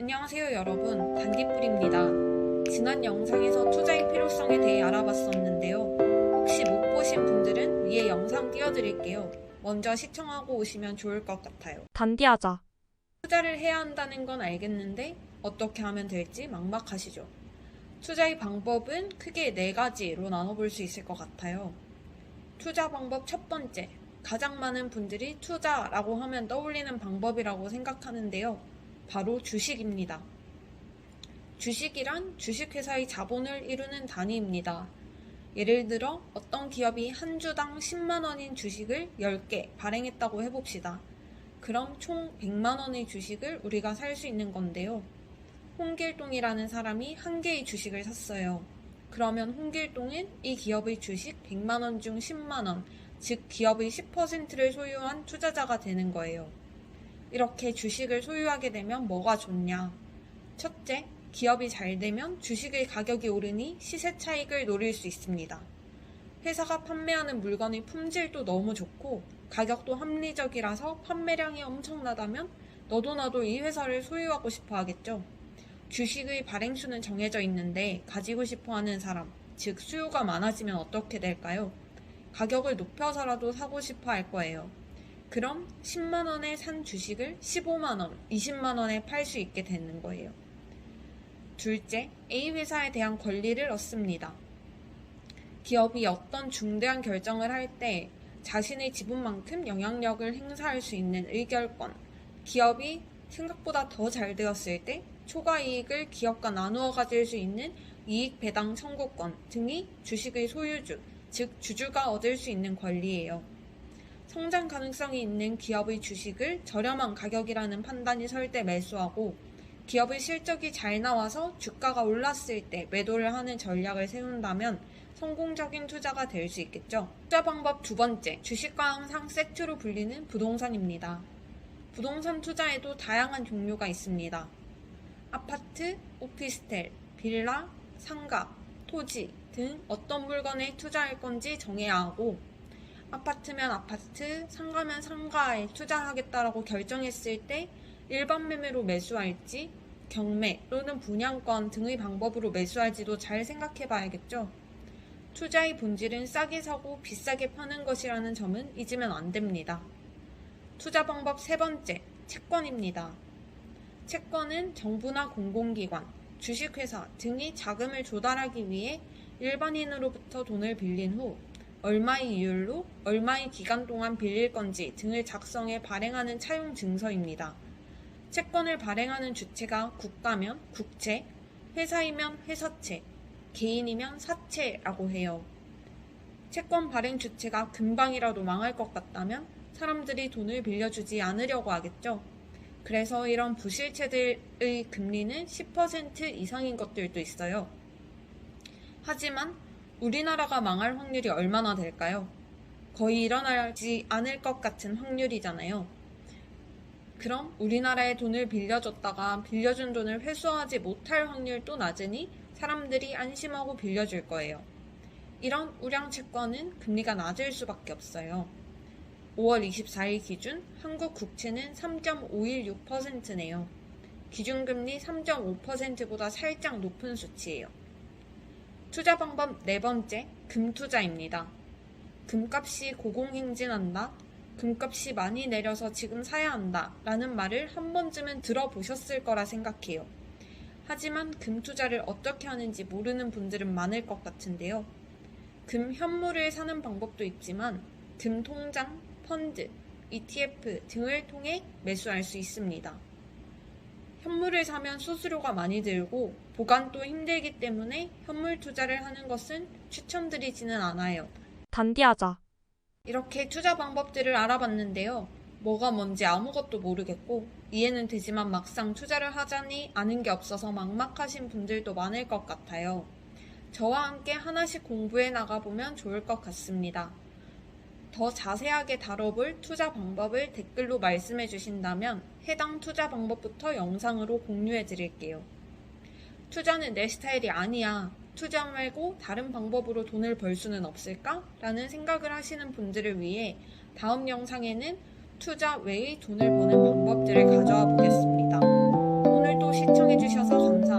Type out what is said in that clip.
안녕하세요 여러분, 단디풀입니다. 지난 영상에서 투자의 필요성에 대해 알아봤었는데요. 혹시 못 보신 분들은 위에 영상 띄워드릴게요. 먼저 시청하고 오시면 좋을 것 같아요. 단디하자. 투자를 해야 한다는 건 알겠는데 어떻게 하면 될지 막막하시죠? 투자의 방법은 크게 4가지로 나눠볼 수 있을 것 같아요. 투자 방법 첫 번째, 가장 많은 분들이 투자라고 하면 떠올리는 방법이라고 생각하는데요. 바로 주식입니다. 주식이란 주식회사의 자본을 이루는 단위입니다. 예를 들어 어떤 기업이 한 주당 10만원인 주식을 10개 발행했다고 해봅시다. 그럼 총 100만원의 주식을 우리가 살 수 있는 건데요. 홍길동이라는 사람이 한 개의 주식을 샀어요. 그러면 홍길동은 이 기업의 주식 100만원 중 10만원, 즉 기업의 10%를 소유한 투자자가 되는 거예요. 이렇게 주식을 소유하게 되면 뭐가 좋냐? 첫째, 기업이 잘 되면 주식의 가격이 오르니 시세 차익을 노릴 수 있습니다. 회사가 판매하는 물건의 품질도 너무 좋고 가격도 합리적이라서 판매량이 엄청나다면 너도 나도 이 회사를 소유하고 싶어 하겠죠. 주식의 발행수는 정해져 있는데 가지고 싶어 하는 사람, 즉 수요가 많아지면 어떻게 될까요? 가격을 높여서라도 사고 싶어 할 거예요. 그럼 10만원에 산 주식을 15만원, 20만원에 팔 수 있게 되는 거예요. 둘째, A 회사에 대한 권리를 얻습니다. 기업이 어떤 중대한 결정을 할 때 자신의 지분만큼 영향력을 행사할 수 있는 의결권, 기업이 생각보다 더 잘 되었을 때 초과 이익을 기업과 나누어 가질 수 있는 이익 배당 청구권 등이 주식의 소유주, 즉 주주가 얻을 수 있는 권리예요. 성장 가능성이 있는 기업의 주식을 저렴한 가격이라는 판단이 설 때 매수하고 기업의 실적이 잘 나와서 주가가 올랐을 때 매도를 하는 전략을 세운다면 성공적인 투자가 될 수 있겠죠. 투자 방법 두 번째, 주식과 항상 세트로 불리는 부동산입니다. 부동산 투자에도 다양한 종류가 있습니다. 아파트, 오피스텔, 빌라, 상가, 토지 등 어떤 물건에 투자할 건지 정해야 하고 아파트면 아파트, 상가면 상가에 투자하겠다라고 결정했을 때 일반 매매로 매수할지 경매 또는 분양권 등의 방법으로 매수할지도 잘 생각해 봐야겠죠. 투자의 본질은 싸게 사고 비싸게 파는 것이라는 점은 잊으면 안 됩니다. 투자 방법 세 번째, 채권입니다. 채권은 정부나 공공기관, 주식회사 등이 자금을 조달하기 위해 일반인으로부터 돈을 빌린 후 얼마의 이율로 얼마의 기간 동안 빌릴 건지 등을 작성해 발행하는 차용 증서입니다. 채권을 발행하는 주체가 국가면 국채, 회사이면 회사채, 개인이면 사채라고 해요. 채권 발행 주체가 금방이라도 망할 것 같다면 사람들이 돈을 빌려주지 않으려고 하겠죠. 그래서 이런 부실채들의 금리는 10% 이상인 것들도 있어요. 하지만 우리나라가 망할 확률이 얼마나 될까요? 거의 일어나지 않을 것 같은 확률이잖아요. 그럼 우리나라에 돈을 빌려줬다가 빌려준 돈을 회수하지 못할 확률도 낮으니 사람들이 안심하고 빌려줄 거예요. 이런 우량 채권은 금리가 낮을 수밖에 없어요. 5월 24일 기준 한국 국채는 3.516%네요. 기준금리 3.5%보다 살짝 높은 수치예요. 투자 방법 네 번째, 금투자입니다. 금값이 고공행진한다, 금값이 많이 내려서 지금 사야 한다 라는 말을 한 번쯤은 들어보셨을 거라 생각해요. 하지만 금투자를 어떻게 하는지 모르는 분들은 많을 것 같은데요. 금 현물을 사는 방법도 있지만 금 통장, 펀드, ETF 등을 통해 매수할 수 있습니다. 현물을 사면 수수료가 많이 들고 보관도 힘들기 때문에 현물 투자를 하는 것은 추천드리지는 않아요. 단디하자. 이렇게 투자 방법들을 알아봤는데요. 뭐가 뭔지 아무것도 모르겠고 이해는 되지만 막상 투자를 하자니 아는 게 없어서 막막하신 분들도 많을 것 같아요. 저와 함께 하나씩 공부해 나가보면 좋을 것 같습니다. 더 자세하게 다뤄볼 투자 방법을 댓글로 말씀해 주신다면 해당 투자 방법부터 영상으로 공유해 드릴게요. 투자는 내 스타일이 아니야. 투자 말고 다른 방법으로 돈을 벌 수는 없을까? 라는 생각을 하시는 분들을 위해 다음 영상에는 투자 외의 돈을 버는 방법들을 가져와 보겠습니다. 오늘도 시청해주셔서 감사합니다.